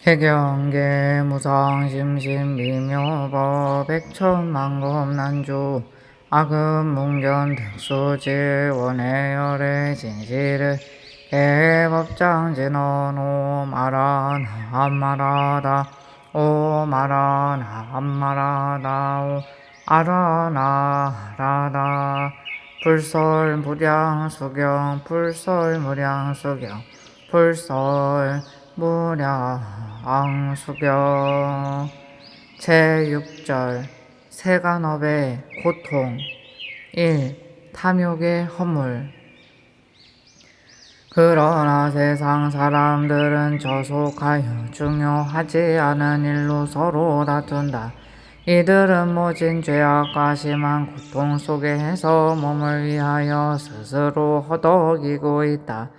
해경계 무상심심미묘법 백천만검난주 악음문견 특수질 원해열의 진실을 개법장진언 오마라나 암마라다 오마라나 암마라다 오아라나라다 불설무량수경 불설무량수경 불설무량수경 제6절 세간업의 고통 1. 탐욕의 허물. 그러나 세상 사람들은 저속하여 중요하지 않은 일로 서로 다툰다. 이들은 모진 죄악과 심한 고통 속에서 몸을 위하여 스스로 허덕이고 있다.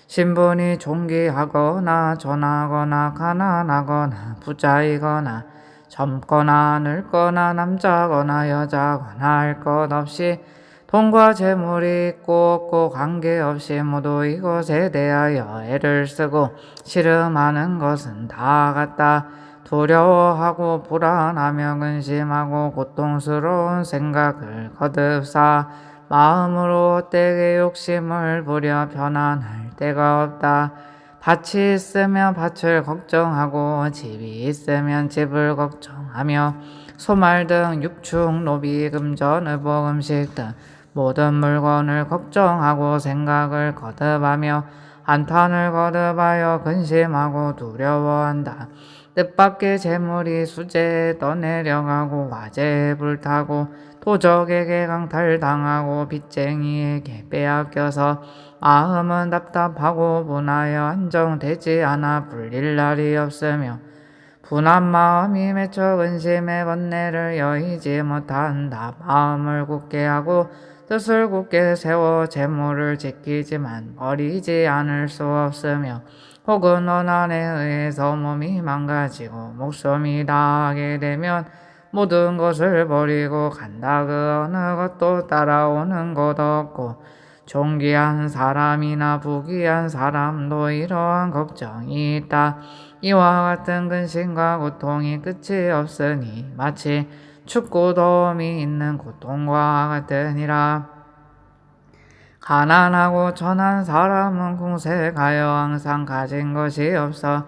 신분이 존귀하거나 전하거나 가난하거나 부자이거나 젊거나 늙거나 남자거나 여자거나 할 것 없이 돈과 재물이 있고 없고 관계없이 모두 이것에 대하여 애를 쓰고 씨름하는 것은 다 같다. 두려워하고 불안하며 근심하고 고통스러운 생각을 거듭사 마음으로 헛되게 욕심을 부려 편안할 데가 없다. 밭이 있으면 밭을 걱정하고 집이 있으면 집을 걱정하며 소말 등 육축, 노비, 금전, 의복, 음식 등 모든 물건을 걱정하고 생각을 거듭하며 한탄을 거듭하여 근심하고 두려워한다. 뜻밖의 재물이 수재에 떠내려가고 화재에 불타고 도적에게 강탈당하고 빚쟁이에게 빼앗겨서 마음은 답답하고 분하여 안정되지 않아 불릴 날이 없으며 분한 마음이 맺혀 근심의 번뇌를 여의지 못한다. 마음을 굳게 하고 뜻을 굳게 세워 재물을 지키지만 버리지 않을 수 없으며 혹은 원한에 의해서 몸이 망가지고 목숨이 다하게 되면 모든 것을 버리고 간다. 그 어느 것도 따라오는 것 없고 존귀한 사람이나 부귀한 사람도 이러한 걱정이 있다. 이와 같은 근심과 고통이 끝이 없으니 마치 춥고 더움이 있는 고통과 같으니라. 가난하고 천한 사람은 궁색하여 항상 가진 것이 없어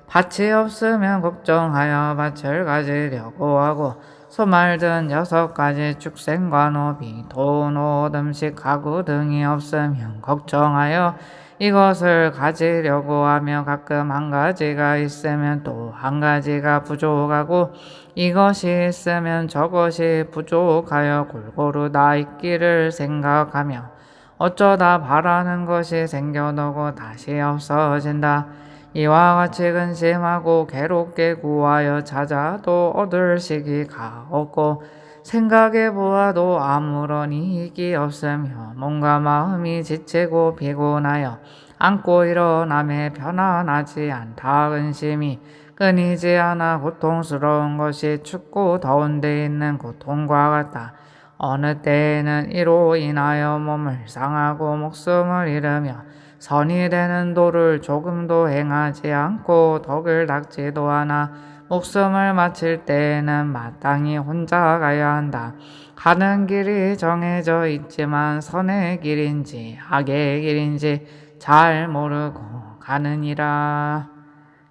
밭이 없으면 걱정하여 밭을 가지려고 하고 소말든 6가지 축생과 노비, 돈, 옷, 음식, 가구 등이 없으면 걱정하여 이것을 가지려고 하며 가끔 한 가지가 있으면 또 한 가지가 부족하고 이것이 있으면 저것이 부족하여 골고루 다 있기를 생각하며 어쩌다 바라는 것이 생겨나고 다시 없어진다. 이와 같이 근심하고 괴롭게 구하여 찾아도 얻을 시기가 없고 생각해 보아도 아무런 이익이 없으며 몸과 마음이 지치고 피곤하여 앉고 일어남에 편안하지 않다. 근심이 끊이지 않아 고통스러운 것이 춥고 더운 데 있는 고통과 같다. 어느 때에는 이로 인하여 몸을 상하고 목숨을 잃으며 선이 되는 도를 조금도 행하지 않고 덕을 닦지도 않아 목숨을 마칠 때에는 마땅히 혼자 가야 한다. 가는 길이 정해져 있지만 선의 길인지 악의 길인지 잘 모르고 가느니라.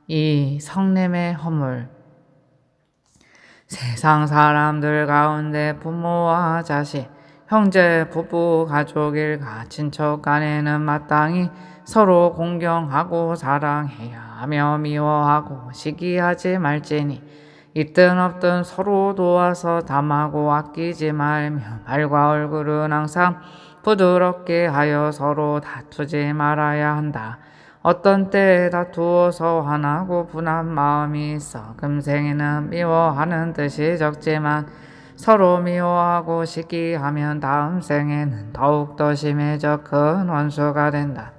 이 성냄의 허물. 세상 사람들 가운데 부모와 자식, 형제, 부부, 가족, 일가, 친척 간에는 마땅히 서로 공경하고 사랑해야 하며 미워하고 시기하지 말지니 있든 없든 서로 도와서 담하고 아끼지 말며 발과 얼굴은 항상 부드럽게 하여 서로 다투지 말아야 한다. 어떤 때에 다투어서 화나고 분한 마음이 있어 금생에는 미워하는 뜻이 적지만 서로 미워하고 시기하면 다음 생에는 더욱더 심해져 큰 원수가 된다.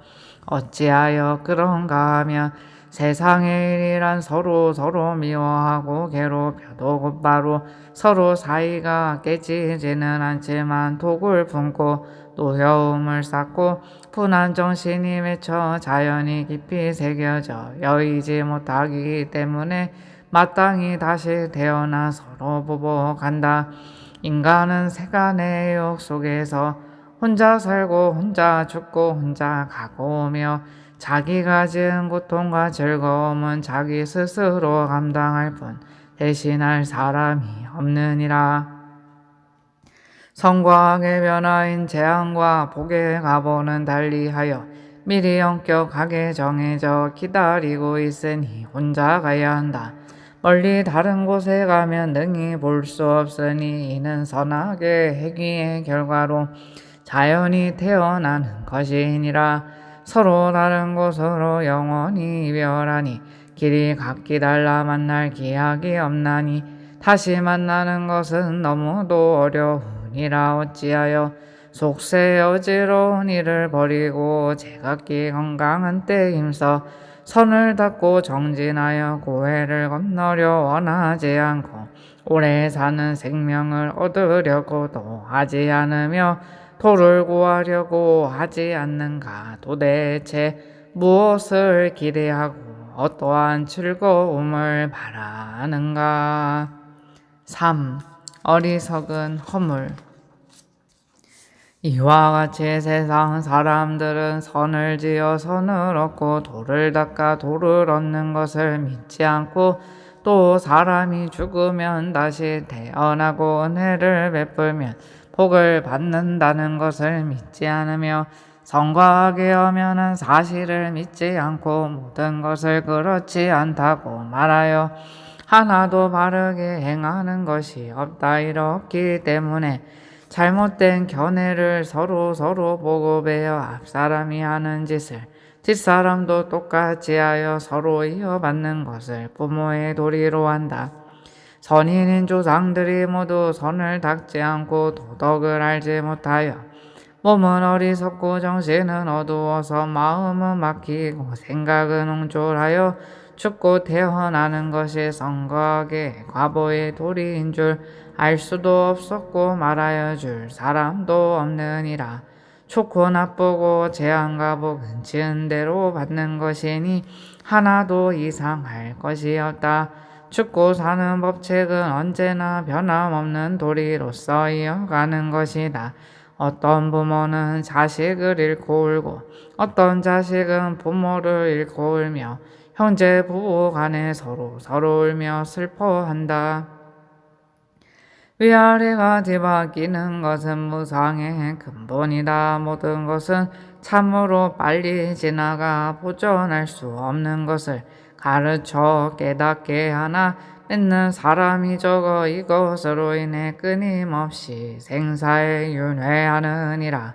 어찌하여 그런가 하면 세상의 일이란 서로 미워하고 괴롭혀도 곧바로 서로 사이가 깨지지는 않지만 독을 품고 노여움을 쌓고 분한 정신이 맺혀 자연이 깊이 새겨져 여의지 못하기 때문에 마땅히 다시 태어나 서로 보복한다. 인간은 세간의 욕 속에서 혼자 살고 혼자 죽고 혼자 가고 오며 자기가 지은 고통과 즐거움은 자기 스스로 감당할 뿐 대신할 사람이 없느니라. 성과 악의 변화인 재앙과 복의 가보는 달리하여 미리 엄격하게 정해져 기다리고 있으니 혼자 가야 한다. 멀리 다른 곳에 가면 능히 볼 수 없으니 이는 선악의 행위의 결과로 자연이 태어나는 것이니라. 서로 다른 곳으로 영원히 이별하니 길이 각기 달라 만날 기약이 없나니 다시 만나는 것은 너무도 어려우니라. 어찌하여 속세 어지러운 일을 버리고 제각기 건강한 때 힘써 선을 닦고 정진하여 고해를 건너려 원하지 않고 오래 사는 생명을 얻으려고도 하지 않으며 도를 구하려고 하지 않는가. 도대체 무엇을 기대하고 어떠한 즐거움을 바라는가. 3. 어리석은 허물. 이와 같이 세상 사람들은 선을 지어 선을 얻고 도를 닦아 도를 얻는 것을 믿지 않고 또 사람이 죽으면 다시 태어나고 은혜를 베풀면 복을 받는다는 것을 믿지 않으며 선과 악의 엄연한 사실을 믿지 않고 모든 것을 그렇지 않다고 말하여 하나도 바르게 행하는 것이 없다. 이렇기 때문에 잘못된 견해를 서로 보고배어 앞사람이 하는 짓을 뒷사람도 똑같이 하여 서로 이어받는 것을 부모의 도리로 한다. 선인인 조상들이 모두 선을 닦지 않고 도덕을 알지 못하여 몸은 어리석고 정신은 어두워서 마음은 막히고 생각은 옹졸하여 죽고 태어나는 것이 선거하게 과보의 도리인 줄 알 수도 없었고 말하여 줄 사람도 없느니라. 좋고 나쁘고 재앙과 복은 지은 대로 받는 것이니 하나도 이상할 것이 없다. 죽고 사는 법칙은 언제나 변함없는 도리로서 이어가는 것이다. 어떤 부모는 자식을 잃고 울고 어떤 자식은 부모를 잃고 울며 형제 부부 간에 서로 울며 슬퍼한다. 위아래가 뒤바뀌는 것은 무상의 근본이다. 모든 것은 참으로 빨리 지나가 보존할 수 없는 것을 가르쳐 깨닫게 하나 믿는 사람이 적어 이것으로 인해 끊임없이 생사에 윤회하느니라.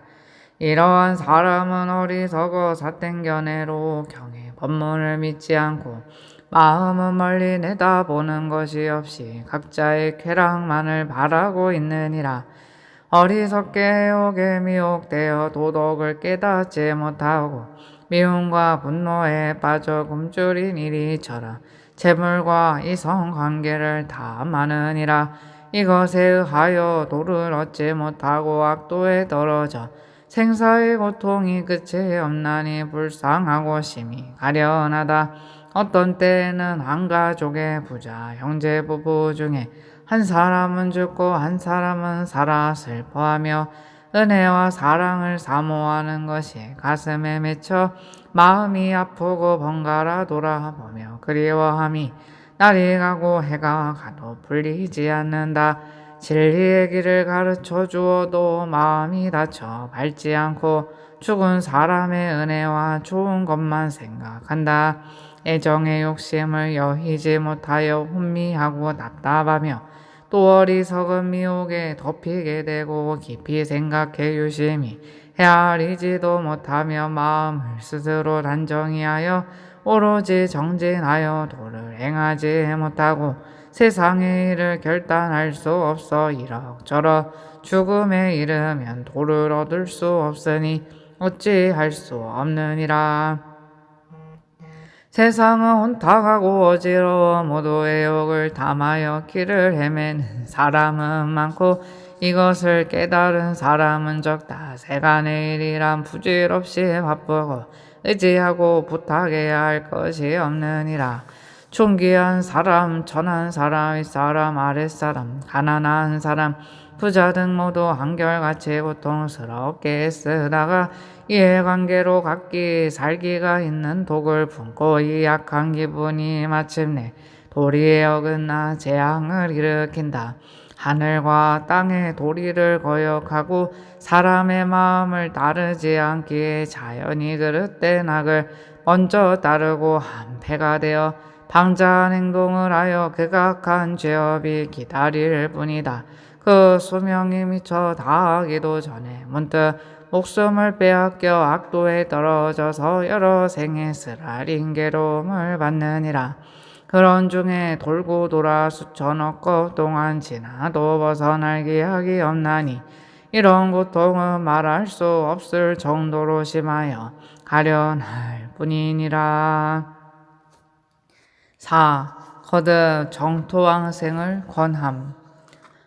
이러한 사람은 어리석어 삿된 견해로 경의 법문을 믿지 않고 마음은 멀리 내다보는 것이 없이 각자의 쾌락만을 바라고 있느니라. 어리석게 해옥에 미혹되어 도덕을 깨닫지 못하고 미움과 분노에 빠져 굶주린 이리처럼 재물과 이성 관계를 탐하느니라. 이것에 의하여 도를 얻지 못하고 악도에 떨어져 생사의 고통이 끝이 없나니 불쌍하고 심히 가련하다. 어떤 때에는 한 가족의 부자 형제 부부 중에 한 사람은 죽고 한 사람은 살아 슬퍼하며 은혜와 사랑을 사모하는 것이 가슴에 맺혀 마음이 아프고 번갈아 돌아보며 그리워함이 날이 가고 해가 가도 풀리지 않는다. 진리의 길을 가르쳐 주어도 마음이 다쳐 밟지 않고 죽은 사람의 은혜와 좋은 것만 생각한다. 애정의 욕심을 여의지 못하여 혼미하고 답답하며 또 어리석은 미혹에 덮이게 되고 깊이 생각해 유심히 헤아리지도 못하며 마음을 스스로 단정히 하여 오로지 정진하여 도를 행하지 못하고 세상의 일을 결단할 수 없어 이럭저럭 죽음에 이르면 도를 얻을 수 없으니 어찌할 수 없느니라. 세상은 혼탁하고 어지러워 모두의 욕을 담하여 길을 헤매는 사람은 많고 이것을 깨달은 사람은 적다. 세간의 일이란 부질없이 바쁘고 의지하고 부탁해야 할 것이 없느니라. 존귀한 사람, 천한 사람, 윗사람, 아랫사람, 가난한 사람, 부자 등 모두 한결같이 고통스럽게 쓰다가 이해관계로 각기 살기가 있는 독을 품고 이 약한 기분이 마침내 도리에 어긋나 재앙을 일으킨다. 하늘과 땅의 도리를 거역하고 사람의 마음을 따르지 않기에 자연이 그릇된 악을 먼저 따르고 한패가 되어 방자한 행동을 하여 극악한 죄업이 기다릴 뿐이다. 그 수명이 미쳐 다하기도 전에 문득 목숨을 빼앗겨 악도에 떨어져서 여러 생의 쓰라린 괴로움을 받느니라. 그런 중에 돌고 돌아 수천억 것 동안 지나도 벗어날 기약이 없나니 이런 고통은 말할 수 없을 정도로 심하여 가련할 뿐이니라. 4. 거듭 정토왕생을 권함.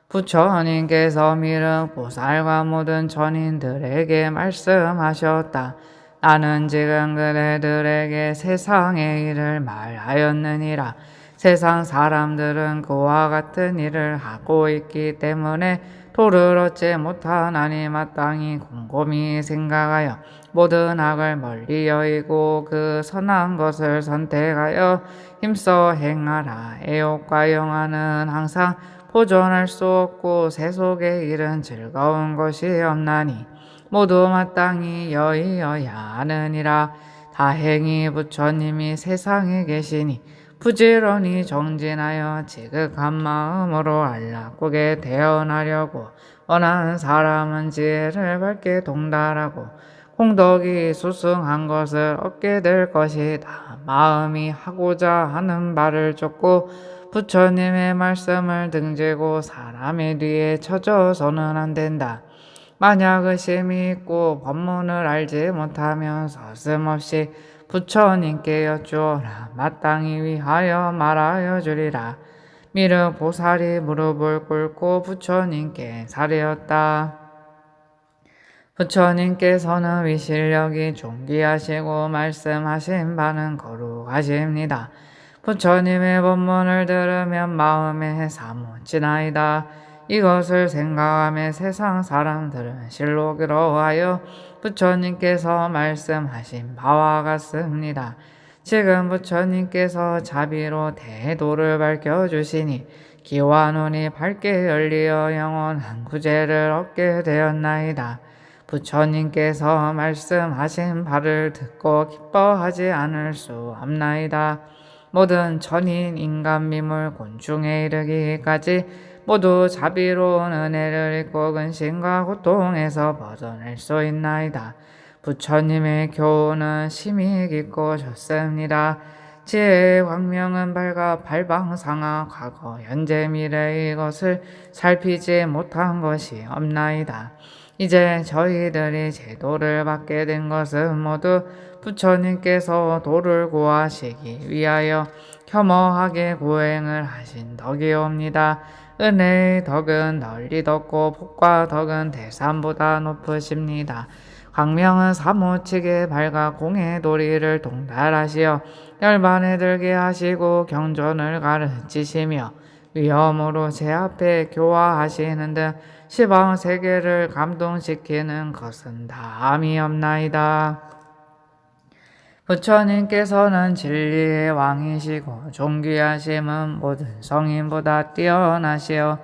부처님께서 미륵보살과 모든 전인들에게 말씀하셨다. 나는 지금 그대들에게 세상의 일을 말하였느니라. 세상 사람들은 그와 같은 일을 하고 있기 때문에 도를 얻지 못하나니 마땅히 곰곰이 생각하여 모든 악을 멀리 여의고 그 선한 것을 선택하여 힘써 행하라. 애욕과 영화는 항상 보존할 수 없고 세속의 일은 즐거운 것이 없나니 모두 마땅히 여의어야 하느니라. 다행히 부처님이 세상에 계시니 부지런히 정진하여 지극한 마음으로 안락국에 태어나려고 원하는 사람은 지혜를 밝게 동달하고 공덕이 수승한 것을 얻게 될 것이다. 마음이 하고자 하는 바를 쫓고 부처님의 말씀을 등지고 사람의 뒤에 처져서는 안 된다. 만약 의심이 있고 법문을 알지 못하면 서슴없이 부처님께 여쭈어라. 마땅히 위하여 말하여 주리라. 미륵보살이 무릎을 꿇고 부처님께 사례었다. 부처님께서는 위실력이 존귀하시고 말씀하신 바는 거룩하십니다. 부처님의 법문을 들으면 마음에 사무치나이다. 이것을 생각하며 세상 사람들은 실로 하여 부처님께서 말씀하신 바와 같습니다. 지금 부처님께서 자비로 대도를 밝혀주시니 귀와 눈이 밝게 열리어 영원한 구제를 얻게 되었나이다. 부처님께서 말씀하신 바를 듣고 기뻐하지 않을 수 없나이다. 모든 천인, 인간, 미물, 곤충에 이르기까지 모두 자비로운 은혜를 입고 근심과 고통에서 벗어날 수 있나이다. 부처님의 교훈은 심히 깊고 좋습니다. 지혜의 광명은 밝아 발방상하 과거, 현재, 미래 이것을 살피지 못한 것이 없나이다. 이제 저희들이 제도를 받게 된 것은 모두 부처님께서 도를 구하시기 위하여 겸허하게 고행을 하신 덕이옵니다. 은혜의 덕은 널리 덮고 복과 덕은 대산보다 높으십니다. 광명은 사무치게 밝아 공의 도리를 동달하시어 열반에 들게 하시고 경전을 가르치시며 위엄으로 제 앞에 교화하시는 등 시방 세계를 감동시키는 것은 다함이 없나이다. 부처님께서는 진리의 왕이시고 존귀하심은 모든 성인보다 뛰어나시어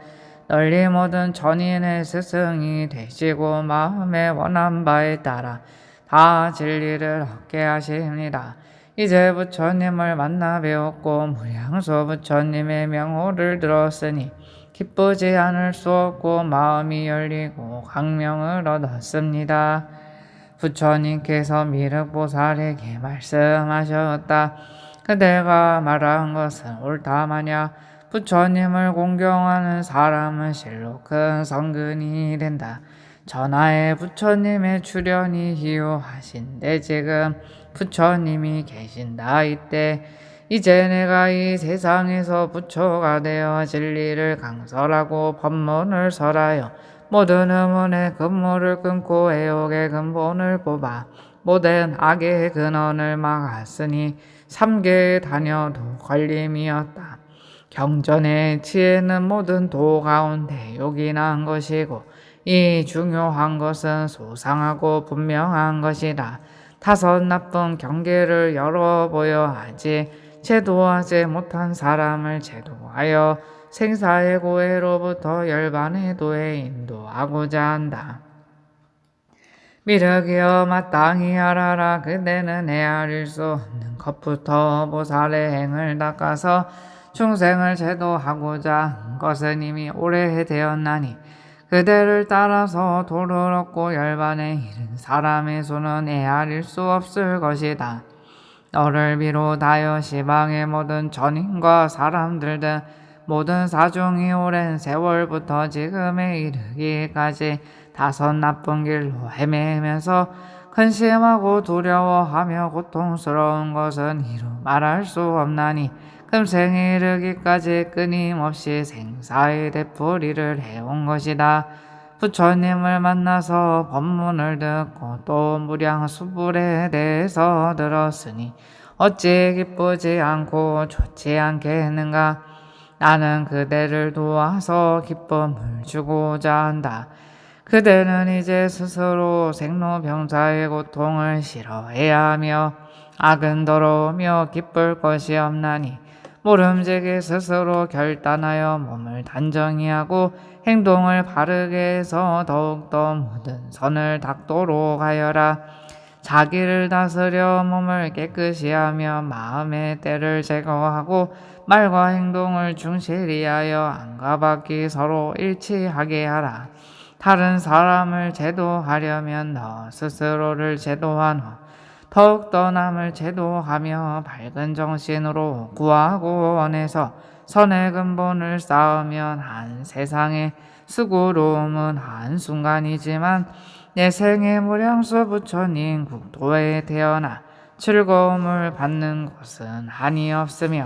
널리 모든 전인의 스승이 되시고 마음에 원한 바에 따라 다 진리를 얻게 하십니다. 이제 부처님을 만나 배웠고 무량수 부처님의 명호를 들었으니 기쁘지 않을 수 없고 마음이 열리고 광명을 얻었습니다. 부처님께서 미륵보살에게 말씀하셨다. 그대가 말한 것은 옳다마냐. 부처님을 공경하는 사람은 실로 큰 성근이 된다. 전하의 부처님의 출현이 희유하신데 지금 부처님이 계신다. 이때 이제 내가 이 세상에서 부처가 되어 진리를 강설하고 법문을 설하여 모든 의문의 근무를 끊고 애욕의 근본을 뽑아 모든 악의 근원을 막았으니 삼계에 다녀도 걸림이었다. 경전의 지혜는 모든 도 가운데 요긴한 것이고 이 중요한 것은 소상하고 분명한 것이다. 다섯 나쁜 경계를 열어보여 하지 제도하지 못한 사람을 제도하여 생사의 고해로부터 열반의 도에 인도하고자 한다. 미륵이여 마땅히 알아라. 그대는 헤아릴 수 없는 것부터 보살의 행을 닦아서 중생을 제도하고자 한 것은 이미 오래되었나니 그대를 따라서 도를 얻고 열반에 이른 사람의 수는 헤아릴 수 없을 것이다. 너를 비롯하여 시방의 모든 전인과 사람들 등 모든 사중이 오랜 세월부터 지금에 이르기까지 다섯 나쁜 길로 헤매면서 근심하고 두려워하며 고통스러운 것은 이루 말할 수 없나니 금생에 이르기까지 끊임없이 생사의 되풀이를 해온 것이다. 부처님을 만나서 법문을 듣고 또 무량 수불에 대해서 들었으니 어찌 기쁘지 않고 좋지 않겠는가. 나는 그대를 도와서 기쁨을 주고자 한다. 그대는 이제 스스로 생로병사의 고통을 싫어해야 하며 악은 더러우며 기쁠 것이 없나니 모름지기 스스로 결단하여 몸을 단정히 하고 행동을 바르게 해서 더욱더 모든 선을 닦도록 하여라. 자기를 다스려 몸을 깨끗이 하며 마음의 때를 제거하고 말과 행동을 충실히 하여 안과 밖이 서로 일치하게 하라. 다른 사람을 제도하려면 너 스스로를 제도한 후 더욱더 남을 제도하며 밝은 정신으로 구하고 원해서 선의 근본을 쌓으면 한 세상의 수고로움은 한순간이지만 내 생의 무량수 부처님 국토에 태어나 즐거움을 받는 것은 한이 없으며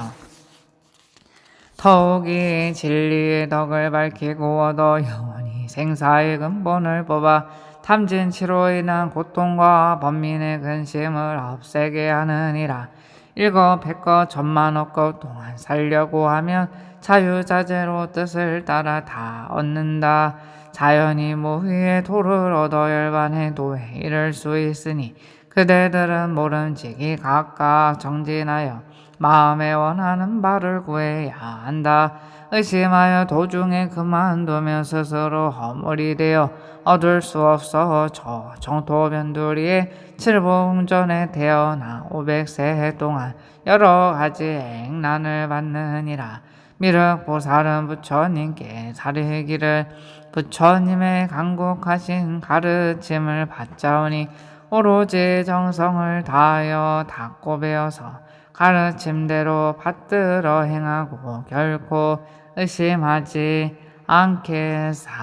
더욱이 진리의 덕을 밝히고 얻어 영원히 생사의 근본을 뽑아 탐진치로 인한 고통과 번민의 근심을 없애게 하느니라. 일곱 백것 천만억 것 동안 살려고 하면 자유자재로 뜻을 따라 다 얻는다. 자연히 모의의 도를 얻어 열반의 도에 이를 수 있으니 그대들은 모름지기 각각 정진하여 마음에 원하는 바를 구해야 한다. 의심하여 도중에 그만두면 스스로 허물이 되어 얻을 수 없어 저 정토변두리에 칠보웅전에 태어나 500세 동안 여러 가지 액난을 받느니라. 미륵보살은 부처님께 사리기를 부처님의 간곡하신 가르침을 받자오니 오로지 정성을 다하여 닦고 배워서 가르침대로 받들어 행하고 결코 의심하지 않겠사옵니다.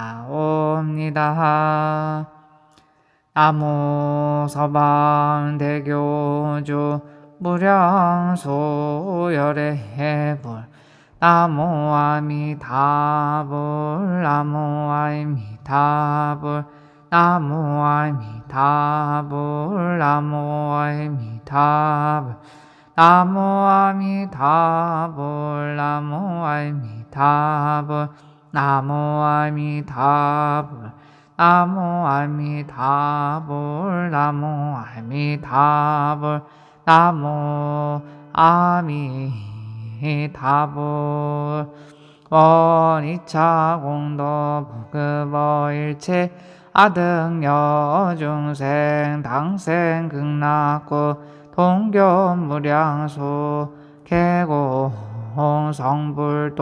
나무 서방대교주 무량소열의 불 나무 아미타불 나무 아미타불 나무 아미타불 나무 아미타불 나무 아미타불 나무 아미타불 나무 아미타불 나무 아미타불 나무 아미타불 나무 아미타불 원이차 공도 부급어 일체 아등여 중생 당생 극락구 동교무량수 계공 성불도